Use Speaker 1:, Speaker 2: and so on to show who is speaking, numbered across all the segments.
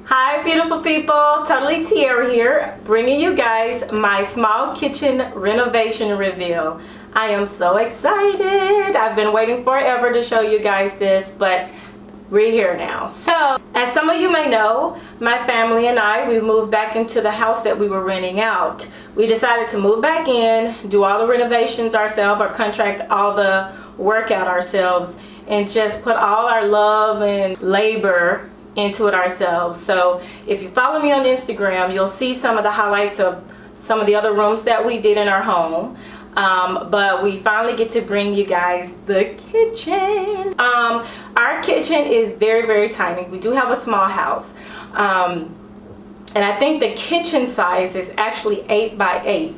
Speaker 1: Hi beautiful people, totally Tiaira here, bringing you guys my small kitchen renovation reveal. I am so excited. I've been waiting forever to show you guys this, but we're here now. So, as some of you may know, my family and I, we moved back into the house that we were renting out. We decided to move back in, do all the renovations ourselves, or contract all the work out ourselves, and just put all our love and labor into it ourselves. So if you follow me on Instagram, you'll see some of the highlights of some of the other rooms that we did in our home. But we finally get to bring you guys the kitchen. Our kitchen is very, very tiny. We do have a small house. And I think the kitchen size is actually 8 by 8.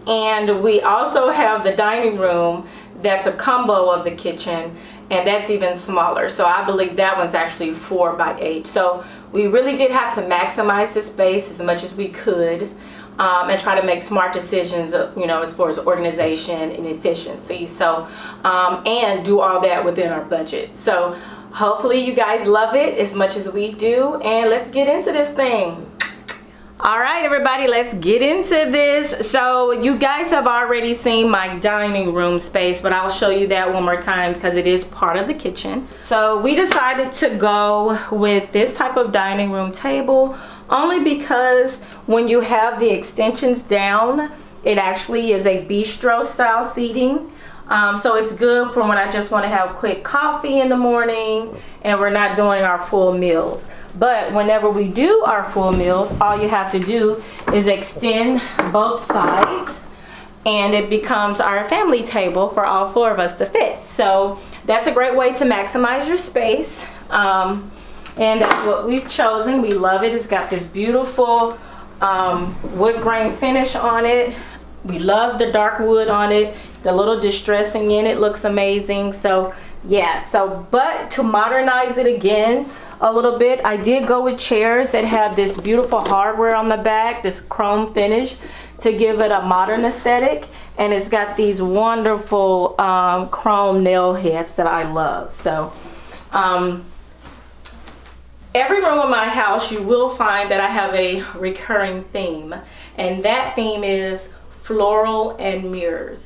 Speaker 1: And we also have the dining room that's a combo of the kitchen, and that's even smaller. So I believe that one's actually 4 by 8. So we really did have to maximize the space as much as we could, and try to make smart decisions, you know, as far as organization and efficiency. So, and do all that within our budget. So hopefully you guys love it as much as we do, and let's get into this thing. All right, everybody, let's get into this. So you guys have already seen my dining room space, but I'll show you that one more time because it is part of the kitchen. So we decided to go with this type of dining room table only because when you have the extensions down, it actually is a bistro style seating. So it's good for when I just want to have quick coffee in the morning and we're not doing our full meals. But whenever we do our full meals, all you have to do is extend both sides and it becomes our family table for all 4 of us to fit. So that's a great way to maximize your space. And that's what we've chosen. We love it. It's got this beautiful wood grain finish on it. We love the dark wood on it. The little distressing in it looks amazing. So yeah, but to modernize it again a little bit, I did go with chairs that have this beautiful hardware on the back, this chrome finish, to give it a modern aesthetic. And it's got these wonderful chrome nail heads that I love. So every room in my house, you will find that I have a recurring theme, and that theme is floral and mirrors.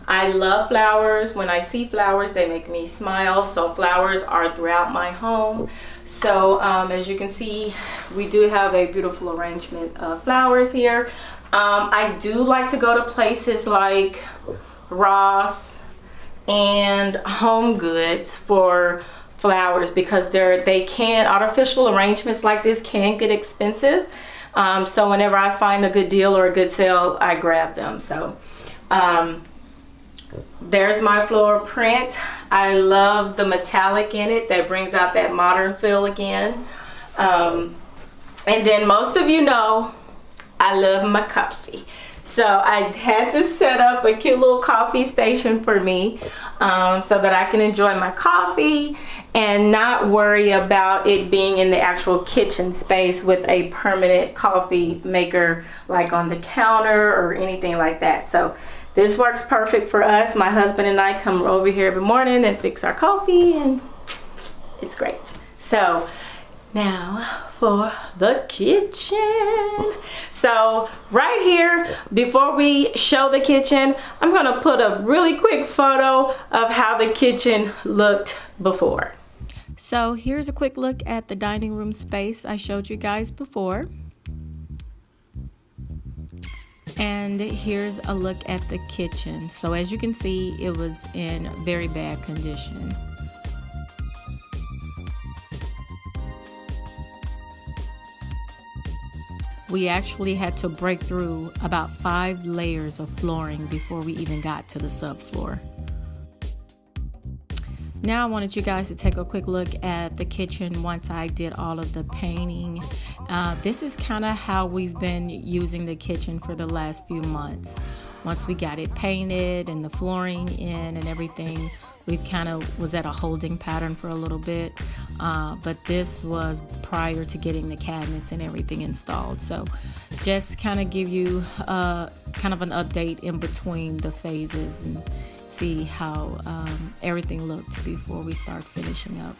Speaker 1: I love flowers. When I see flowers, they make me smile. So flowers are throughout my home. So as you can see, we do have a beautiful arrangement of flowers here. I do like to go to places like Ross and Home Goods for flowers because artificial arrangements like this can get expensive. So whenever I find a good deal or a good sale, I grab them. So there's my floral print. I love the metallic in it. That brings out that modern feel again. And then most of you know I love my coffee. So I had to set up a cute little coffee station for me so that I can enjoy my coffee and not worry about it being in the actual kitchen space with a permanent coffee maker like on the counter or anything like that. So this works perfect for us. My husband and I come over here every morning and fix our coffee, and it's great. So now for the kitchen. So right here, before we show the kitchen, I'm gonna put a really quick photo of how the kitchen looked before. So here's a quick look at the dining room space I showed you guys before. And here's a look at the kitchen. So as you can see, it was in very bad condition. We actually had to break through about 5 layers of flooring before we even got to the subfloor. Now I wanted you guys to take a quick look at the kitchen once I did all of the painting. This is kind of how we've been using the kitchen for the last few months. Once we got it painted and the flooring in and everything, we've kind of was at a holding pattern for a little bit. But this was prior to getting the cabinets and everything installed. So just kind of give you kind of an update in between the phases and see how everything looked before we start finishing up.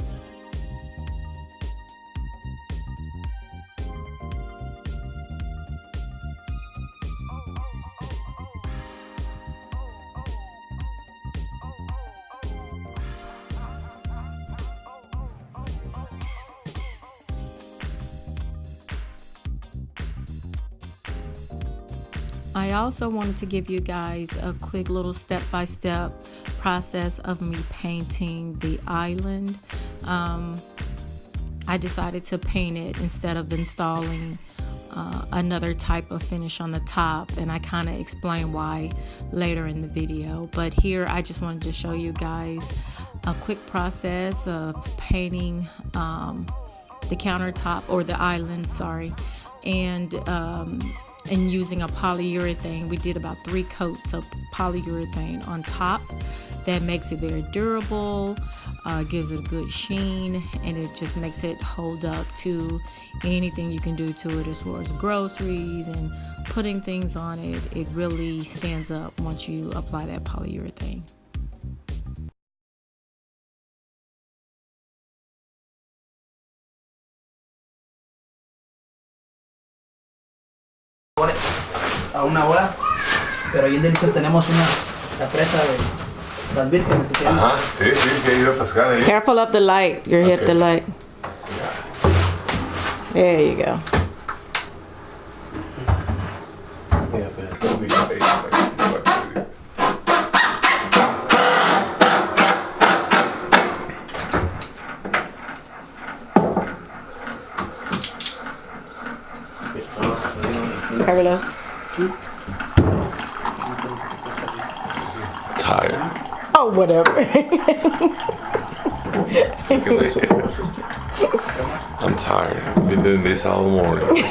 Speaker 1: I also wanted to give you guys a quick little step-by-step process of me painting the island. I decided to paint it instead of installing another type of finish on the top, and I kind of explain why later in the video. But here I just wanted to show you guys a quick process of painting the countertop, or the island, sorry, and using a polyurethane. We did about 3 coats of polyurethane on top. That makes it very durable, gives it a good sheen, and it just makes it hold up to anything you can do to it as far as groceries and putting things on it. It really stands up once you apply that polyurethane.
Speaker 2: A una hora, pero ahí en Delicia tenemos la presa de las vírgenes.
Speaker 3: Ajá, sí, he ido a pescar ahí.
Speaker 1: Careful of the light, you hit the light. There you go. Carlos.
Speaker 3: Tired.
Speaker 1: Oh, whatever.
Speaker 3: I'm tired. I've been doing this all morning.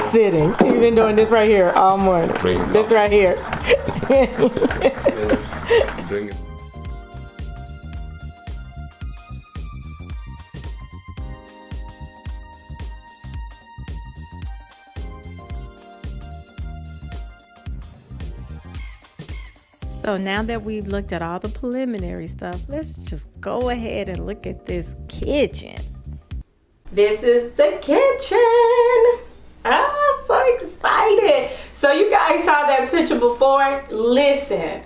Speaker 1: Sitting. You've been doing this right here all morning. This right here.
Speaker 3: Bring it.
Speaker 1: So now that we've looked at all the preliminary stuff, let's just go ahead and look at this kitchen. This is the kitchen. I'm so excited. So you guys saw that picture before. Listen,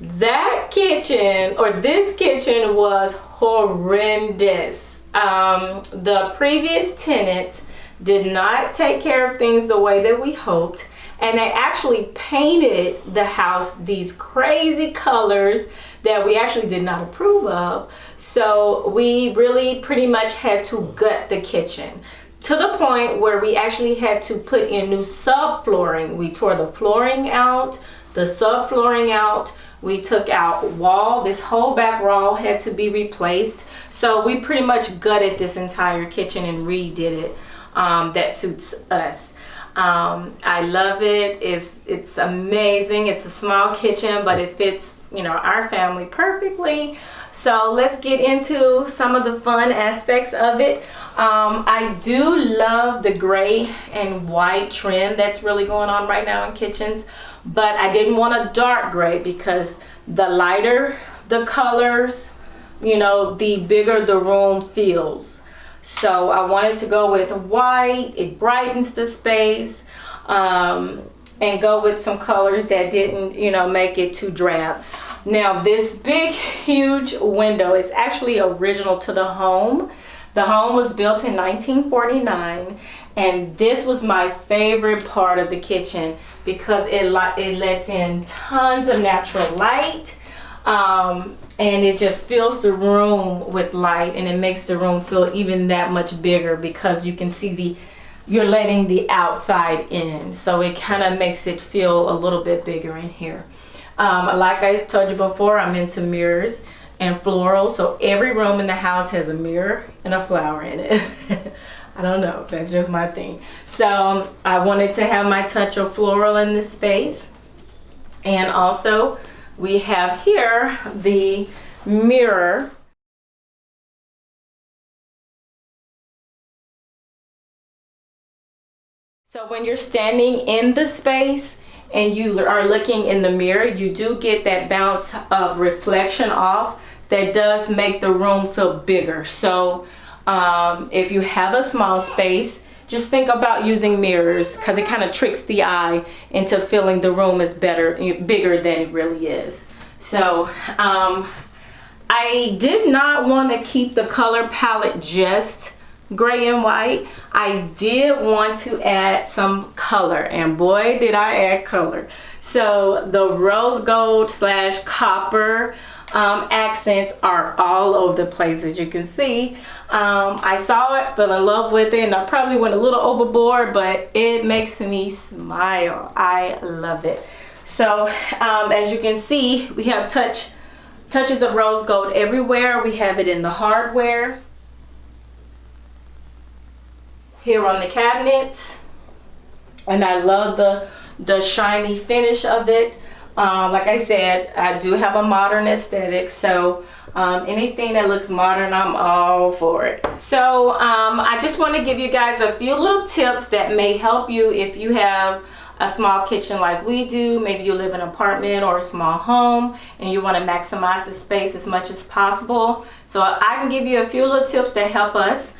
Speaker 1: that kitchen, or this kitchen, was horrendous. The previous tenants did not take care of things the way that we hoped. And they actually painted the house these crazy colors that we actually did not approve of. So we really pretty much had to gut the kitchen, to the point where we actually had to put in new subflooring. We tore the flooring out, the subflooring out. We took out wall. This whole back wall had to be replaced. So we pretty much gutted this entire kitchen and redid it. That suits us. I love it. It's amazing. It's a small kitchen, but it fits, you know, our family perfectly. So let's get into some of the fun aspects of it. I do love the gray and white trend that's really going on right now in kitchens, but I didn't want a dark gray because the lighter the colors, you know, the bigger the room feels. So I wanted to go with white. It brightens the space, and go with some colors that didn't, you know, make it too drab. Now this big, huge window is actually original to the home. The home was built in 1949, and this was my favorite part of the kitchen because it lets in tons of natural light. And it just fills the room with light, and it makes the room feel even that much bigger because you can see you're letting the outside in, so it kind of makes it feel a little bit bigger in here. Like I told you before, I'm into mirrors and floral, so every room in the house has a mirror and a flower in it. I don't know, that's just my thing. So I wanted to have my touch of floral in this space. And also we have here the mirror. So when you're standing in the space and you are looking in the mirror, you do get that bounce of reflection off that does make the room feel bigger. So if you have a small space, just think about using mirrors because it kind of tricks the eye into feeling the room is bigger than it really is. So I did not want to keep the color palette just gray and white. I did want to add some color, and boy did I add color. So the rose gold / copper accents are all over the place, as you can see. I saw it, fell in love with it, and I probably went a little overboard, but it makes me smile. I love it. So as you can see, we have touches of rose gold everywhere. We have it in the hardware, here on the cabinets, and I love the shiny finish of it. Like I said, I do have a modern aesthetic, so anything that looks modern, I'm all for it. So I just want to give you guys a few little tips that may help you if you have a small kitchen like we do. Maybe you live in an apartment or a small home and you want to maximize the space as much as possible. So I can give you a few little tips that help us.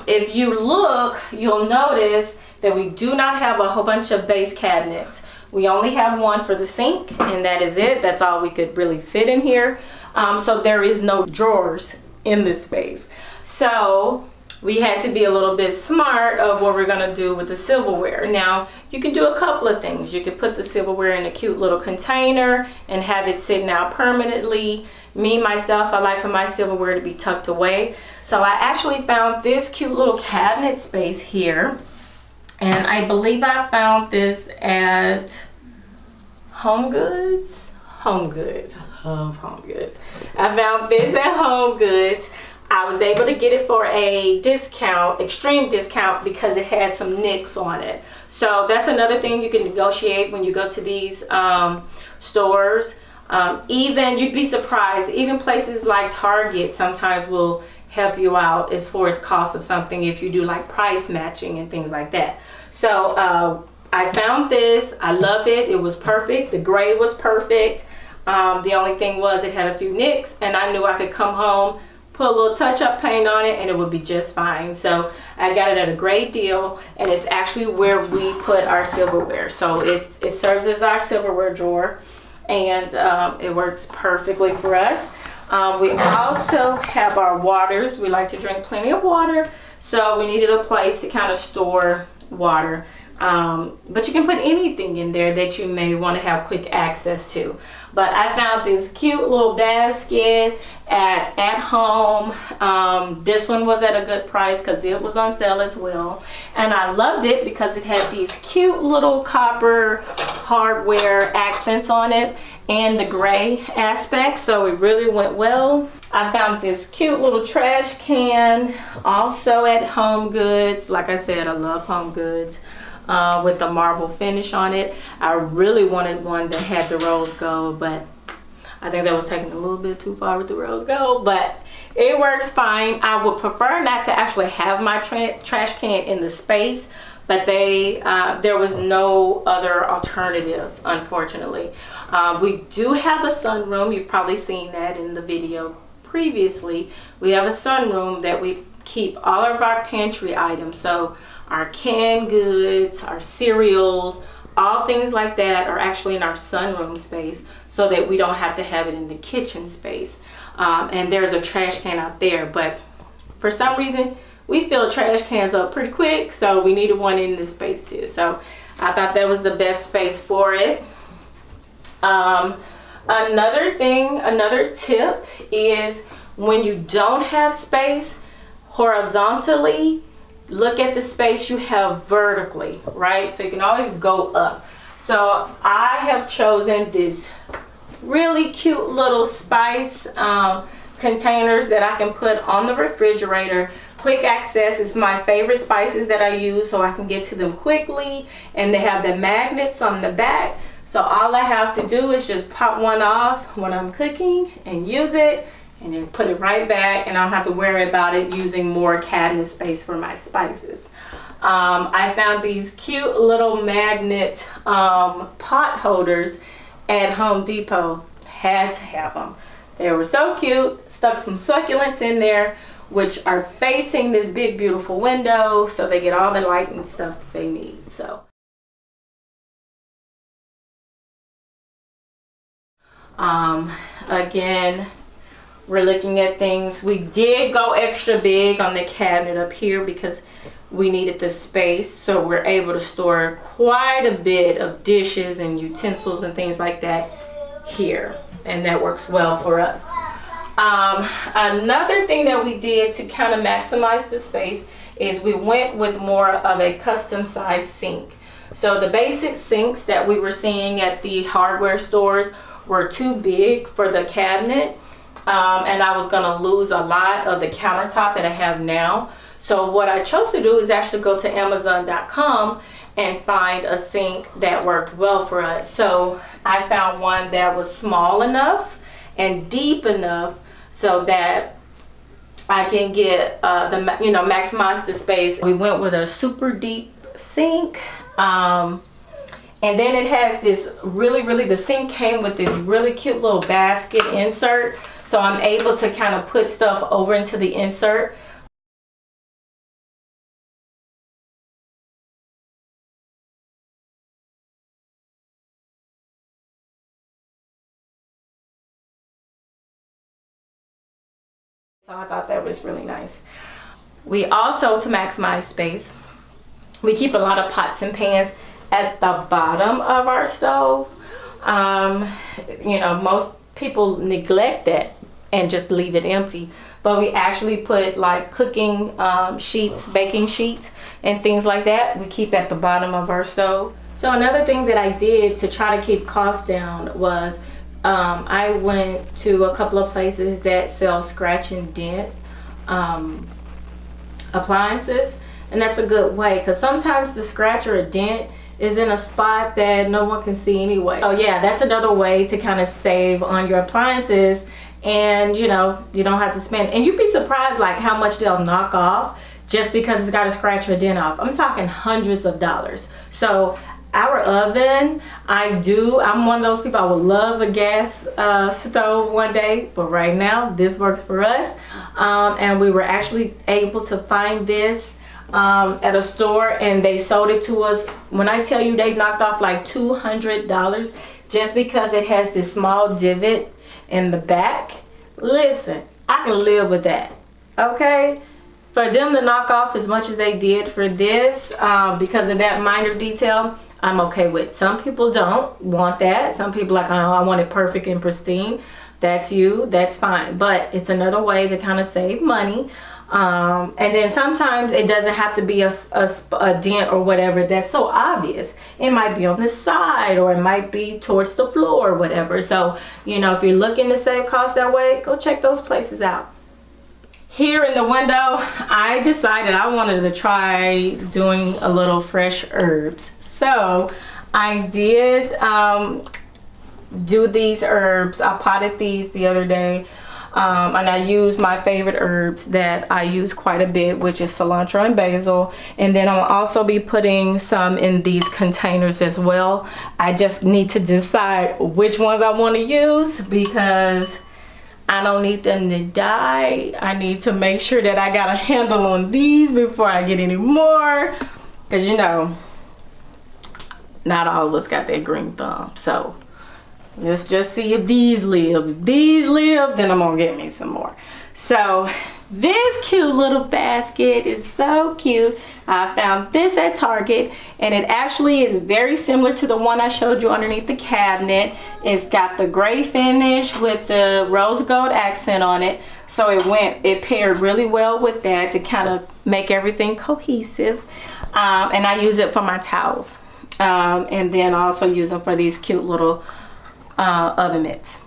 Speaker 1: If you look, you'll notice that we do not have a whole bunch of base cabinets. We only have one for the sink, and that is it. That's all we could really fit in here. So there is no drawers in this space. So we had to be a little bit smart of what we're gonna do with the silverware. Now, you can do a couple of things. You can put the silverware in a cute little container and have it sitting out permanently. Me, myself, I like for my silverware to be tucked away. So I actually found this cute little cabinet space here. And I believe I found this at Home Goods. Home Goods. I love Home Goods. I found this at Home Goods. I was able to get it for a discount, extreme discount, because it had some nicks on it. So that's another thing you can negotiate when you go to these stores. Even, you'd be surprised, even places like Target sometimes will help you out as far as cost of something if you do like price matching and things like that. So I found this. I loved it. It was perfect. The gray was perfect. The only thing was it had a few nicks, and I knew I could come home, put a little touch-up paint on it, and it would be just fine. So I got it at a great deal, and it's actually where we put our silverware. So it serves as our silverware drawer, and it works perfectly for us. We also have our waters. We like to drink plenty of water, so we needed a place to kind of store water. But you can put anything in there that you may want to have quick access to. But I found this cute little basket at home. This one was at a good price because it was on sale as well. And I loved it because it had these cute little copper hardware accents on it and the gray aspect, so it really went well. I found this cute little trash can also at Home Goods. Like I said, I love Home Goods. With the marble finish on it. I really wanted one that had the rose gold, but I think that was taking a little bit too far with the rose gold, but it works fine. I would prefer not to actually have my trash can in the space, but there was no other alternative, unfortunately. We do have a sunroom. You've probably seen that in the video previously. We have a sunroom that we keep all of our pantry items. So our canned goods, our cereals, all things like that are actually in our sunroom space, so that we don't have to have it in the kitchen space. And there's a trash can out there, but for some reason we fill trash cans up pretty quick, so we needed one in this space too. So I thought that was the best space for it. Another tip is, when you don't have space horizontally, look at the space you have vertically, right? So you can always go up. So I have chosen this really cute little spice containers that I can put on the refrigerator. Quick access is my favorite spices that I use, so I can get to them quickly, and they have the magnets on the back. So all I have to do is just pop one off when I'm cooking and use it, and then put it right back, and I don't have to worry about it using more cabinet space for my spices. I found these cute little magnet pot holders at Home Depot. Had to have them. They were so cute. Stuck some succulents in there, which are facing this big beautiful window, so they get all the light and stuff that they need. So again, We're looking at things. We did go extra big on the cabinet up here because we needed the space, so we're able to store quite a bit of dishes and utensils and things like that here, and that works well for us. Another thing that we did to kind of maximize the space is we went with more of a custom size sink. So the basic sinks that we were seeing at the hardware stores were too big for the cabinet, and I was gonna lose a lot of the countertop that I have now. So what I chose to do is actually go to Amazon.com and find a sink that worked well for us. So I found one that was small enough and deep enough so that I can get maximize the space. We went with a super deep sink, and then it has this the sink came with this really cute little basket insert, so I'm able to kind of put stuff over into the insert. So I thought that was really nice. We also, to maximize space, we keep a lot of pots and pans at the bottom of our stove. Most people neglect that and just leave it empty, but we actually put like cooking sheets, baking sheets, and things like that we keep at the bottom of our stove. So another thing that I did to try to keep costs down was I went to a couple of places that sell scratch and dent appliances, and that's a good way, because sometimes the scratch or a dent is in a spot that no one can see anyway. So yeah, that's another way to kind of save on your appliances, and you don't have to spend, and you'd be surprised like how much they'll knock off just because it's got a scratch or dent off. I'm talking hundreds of dollars. So our oven, I'm one of those people, I would love a gas stove one day, but right now this works for us. And we were actually able to find this at a store, and they sold it to us. When I tell you they knocked off like $200 just because it has this small divot in the back. Listen, I can live with that, okay? For them to knock off as much as they did for this, because of that minor detail, I'm okay with. Some people don't want that. Some people like, oh, I want it perfect and pristine. That's you, that's fine. But it's another way to kind of save money. And then sometimes it doesn't have to be a dent or whatever that's so obvious. It might be on the side, or it might be towards the floor or whatever. So, if you're looking to save costs that way, go check those places out. Here in the window, I decided I wanted to try doing a little fresh herbs. So I did do these herbs. I potted these the other day, and I used my favorite herbs that I use quite a bit, which is cilantro and basil. And then I'll also be putting some in these containers as well. I just need to decide which ones I want to use, because I don't need them to die. I need to make sure that I got a handle on these before I get any more, because not all of us got that green thumb. So let's just see if these live. If these live, then I'm gonna get me some more. So this cute little basket is so cute. I found this at Target, and it actually is very similar to the one I showed you underneath the cabinet. It's got the gray finish with the rose gold accent on it. So it paired really well with that to kind of make everything cohesive. And I use it for my towels. And then I also use them for these cute little oven mitts.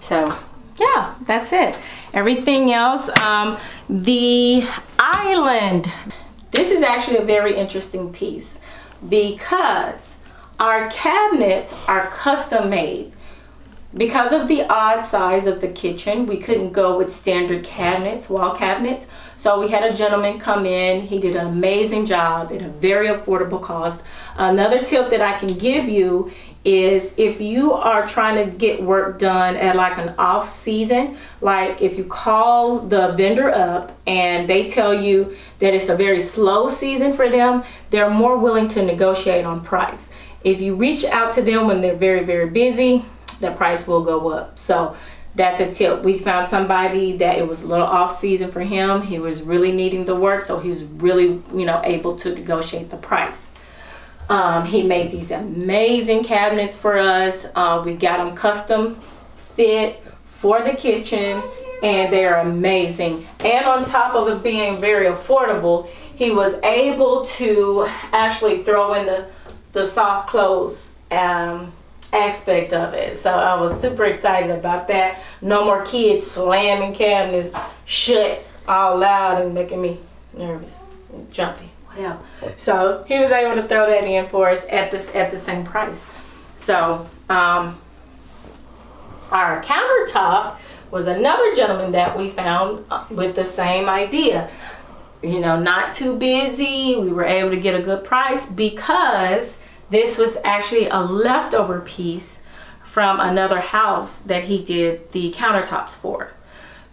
Speaker 1: So yeah, that's it. Everything else, the island. This is actually a very interesting piece, because our cabinets are custom made. Because of the odd size of the kitchen, we couldn't go with standard cabinets, wall cabinets. So we had a gentleman come in. He did an amazing job at a very affordable cost. Another tip that I can give you is, if you are trying to get work done at like an off season, like if you call the vendor up and they tell you that it's a very slow season for them, they're more willing to negotiate on price. If you reach out to them when they're very, very busy, the price will go up. So that's a tip. We found somebody that it was a little off season for him. He was really needing the work, so he was really, you know, able to negotiate the price. He made these amazing cabinets for us. We got them custom fit for the kitchen, and they're amazing. And on top of it being very affordable, he was able to actually throw in the soft close aspect of it. So I was super excited about that. No more kids slamming cabinets shut all loud and making me nervous and jumpy, whatever. So he was able to throw that in for us at the same price. So our countertop was another gentleman that we found with the same idea. You know, not too busy. We were able to get a good price because this was actually a leftover piece from another house that he did the countertops for.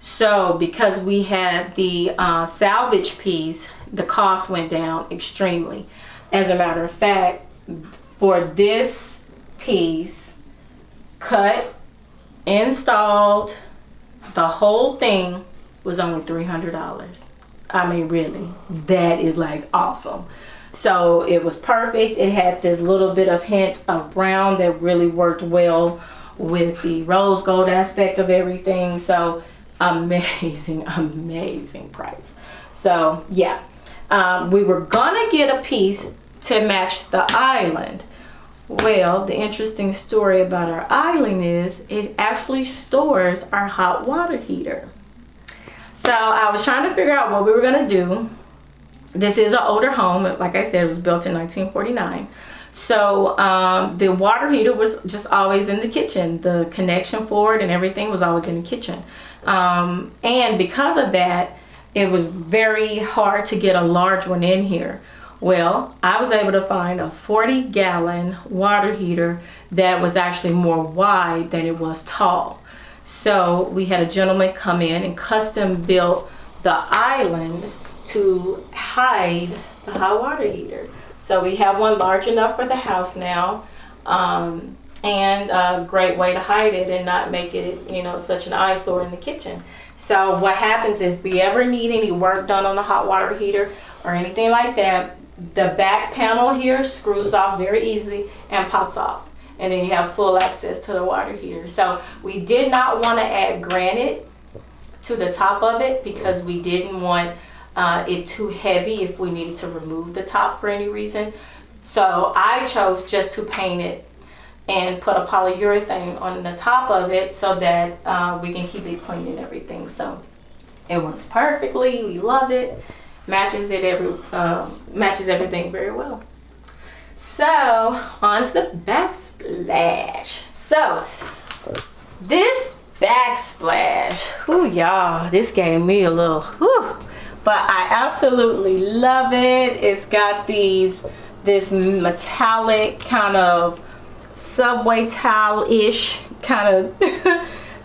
Speaker 1: So because we had the salvage piece, the cost went down extremely. As a matter of fact, for this piece, cut, installed, the whole thing was only $300. I mean, really, that is like awesome. So it was perfect. It had this little bit of hint of brown that really worked well with the rose gold aspect of everything. So amazing, amazing price. So yeah, we were gonna get a piece to match the island. Well, the interesting story about our island is it actually stores our hot water heater. So I was trying to figure out what we were gonna do. This is an older home. Like I said, it was built in 1949. So the water heater was just always in the kitchen. The connection for it and everything was always in the kitchen. And because of that, it was very hard to get a large one in here. Well, I was able to find a 40-gallon water heater that was actually more wide than it was tall. So we had a gentleman come in and custom built the island to hide the hot water heater. So we have one large enough for the house now, and a great way to hide it and not make it, you know, such an eyesore in the kitchen. So what happens if we ever need any work done on the hot water heater or anything like that, the back panel here screws off very easily and pops off, and then you have full access to the water heater. So we did not want to add granite to the top of it because we didn't want it too heavy if we needed to remove the top for any reason. So I chose just to paint it and put a polyurethane on the top of it so that we can keep it clean and everything. So it works perfectly. We love it. Matches everything very well. So on to the backsplash. So this backsplash, ooh, y'all, this gave me a little whew, but I absolutely love it. It's got this metallic kind of subway towel-ish kind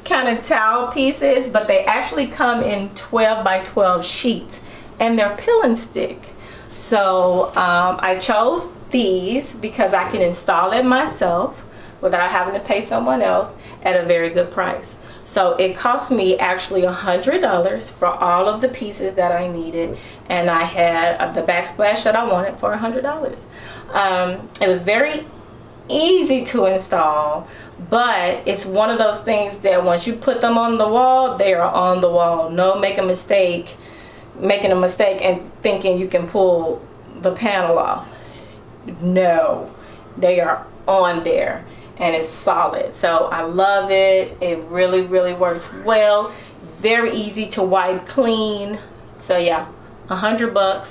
Speaker 1: of towel pieces, but they actually come in 12 by 12 sheets, and they're peel and stick. So I chose these because I can install it myself without having to pay someone else at a very good price. So it cost me actually $100 for all of the pieces that I needed, and I had the backsplash that I wanted for $100. It was very easy to install, but it's one of those things that once you put them on the wall, they are on the wall. No making a mistake and thinking you can pull the panel off. No, they are on there and it's solid. So I love it. It really, really works well. Very easy to wipe clean. So yeah, $100,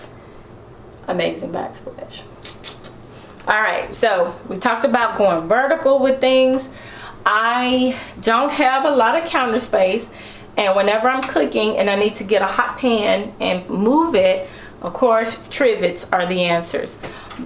Speaker 1: amazing backsplash. All right, so we talked about going vertical with things. I don't have a lot of counter space, and whenever I'm cooking and I need to get a hot pan and move it, of course, trivets are the answers.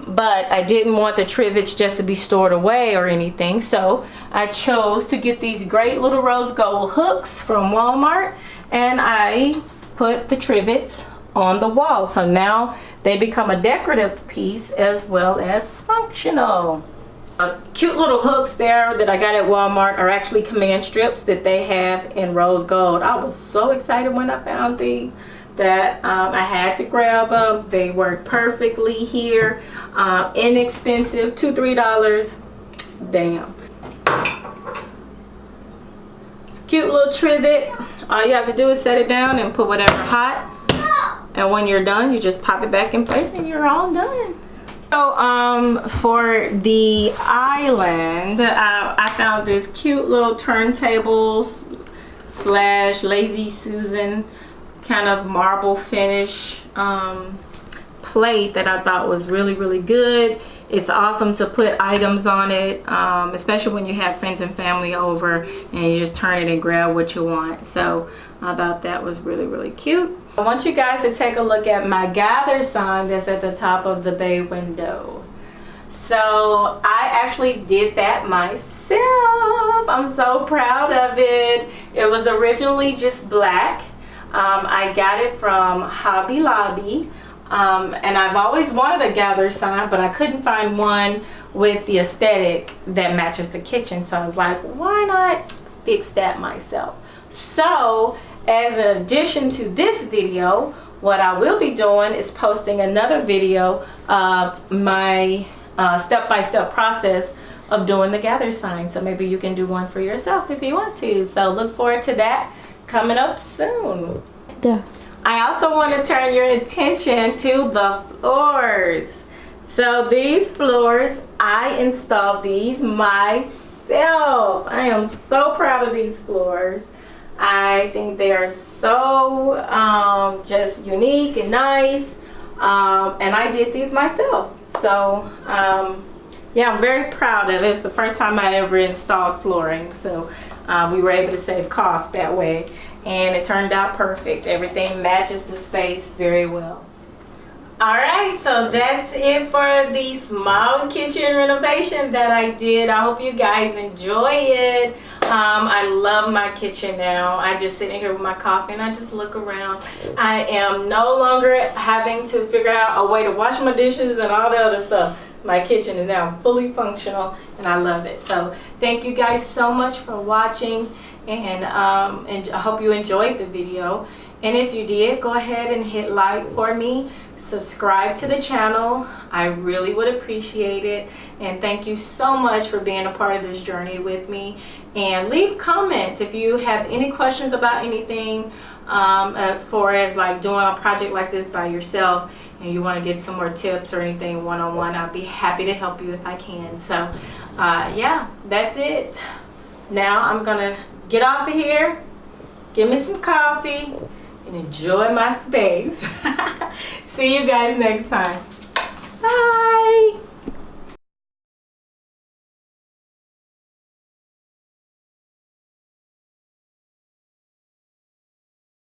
Speaker 1: But I didn't want the trivets just to be stored away or anything, so I chose to get these great little rose gold hooks from Walmart, and I put the trivets on the wall. So now they become a decorative piece as well as functional. Cute little hooks there that I got at Walmart are actually command strips that they have in rose gold. I was so excited when I found these that I had to grab them. They work perfectly here. Inexpensive, $2-3. Damn. It's a cute little trivet. All you have to do is set it down and put whatever hot. And when you're done, you just pop it back in place and you're all done. So for the island, I found this cute little turntable slash Lazy Susan kind of marble finish plate that I thought was really good. It's awesome to put items on it, especially when you have friends and family over and you just turn it and grab what you want. So I thought that was really cute. I want you guys to take a look at my gather sign that's at the top of the bay window. So I actually did that myself. I'm so proud of it. It was originally just black. I got it from Hobby Lobby. And I've always wanted a gather sign, but I couldn't find one with the aesthetic that matches the kitchen. So I was like, why not fix that myself? So as an addition to this video, what I will be doing is posting another video of my step-by-step process of doing the gather sign. So maybe you can do one for yourself if you want to. So look forward to that coming up soon.
Speaker 4: Duh.
Speaker 1: I also want to turn your attention to the floors. So these floors, I installed these myself. I am so proud of these floors. I think they are so just unique and nice. And I did these myself. So yeah, I'm very proud of it. It's the first time I ever installed flooring. So we were able to save costs that way. And it turned out perfect. Everything matches the space very well. Alright, so that's it for the small kitchen renovation that I did. I hope you guys enjoy it. I love my kitchen now. I just sit in here with my coffee and I just look around. I am no longer having to figure out a way to wash my dishes and all the other stuff. My kitchen is now fully functional and I love it. So thank you guys so much for watching, and I hope you enjoyed the video. And if you did, go ahead and hit like for me. Subscribe to the channel. I really would appreciate it. And thank you so much for being a part of this journey with me. And leave comments if you have any questions about anything, as far as like doing a project like this by yourself and you want to get some more tips or anything one-on-one. I'll be happy to help you if I can. So yeah, that's it. Now I'm gonna get off of here, get me some coffee, and enjoy my space. See you guys next time. Bye.